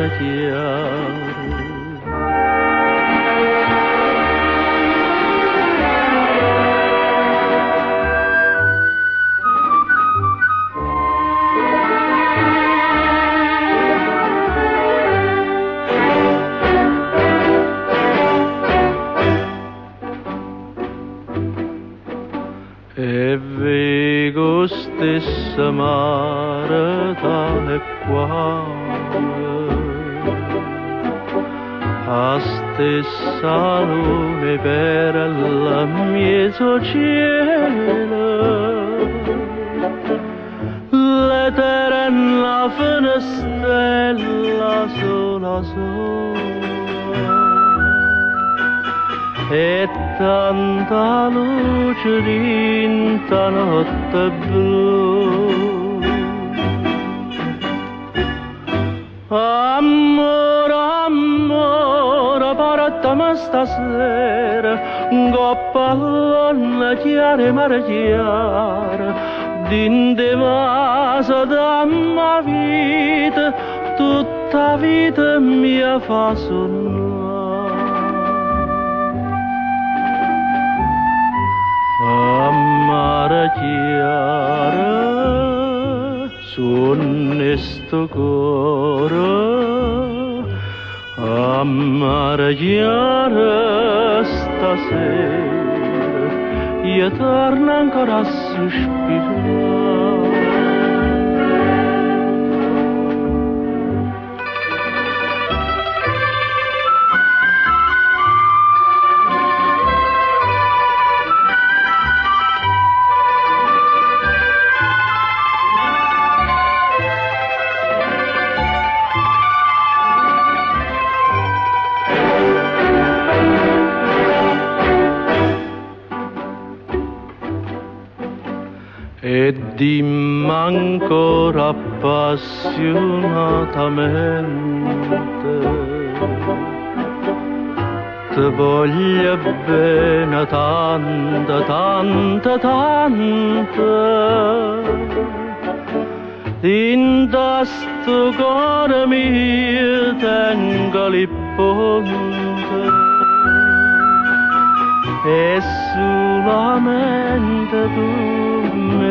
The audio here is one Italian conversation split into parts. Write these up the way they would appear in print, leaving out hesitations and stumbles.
mare chiaro. E Vigo stessa mare tale quale, a stessa lune per il mezzo cielo, l'eterna finestrella sola e tanta luce d'inta notte blu. Amore, amore, portami stasera un coppellone chiaro mare chiaro, dinte vaso da mia vita, tutta vita mia fa sonnare. Mare chiara, sonne sto cuore, a mare chiara stasera, io torno ancora a sospirare. E dimmi ancora appassionatamente, ti voglio bene tanta, tanta, tanta, in sto cuore mio tengo il ponte, e solamente tu me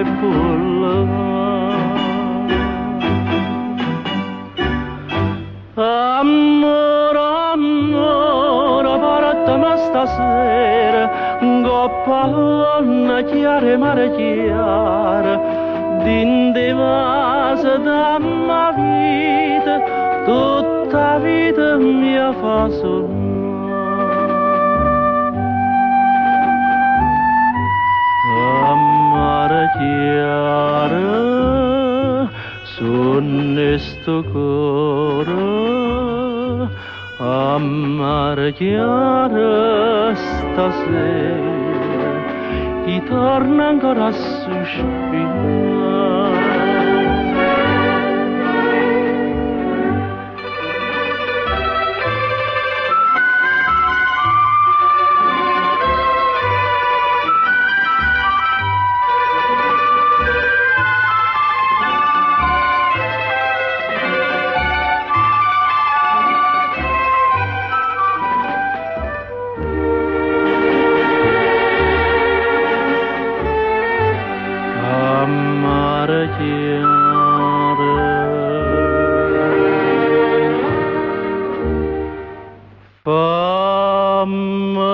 amore, amore, portami stasera un coppellone chiaro mare chiaro, dinte vaso da mia vita, tutta vita mia fa sonnare. Mare chiara, sonne sto cuore, a mare chiara stasera, chi torna ancora a sospirare. Mare chiara, fammi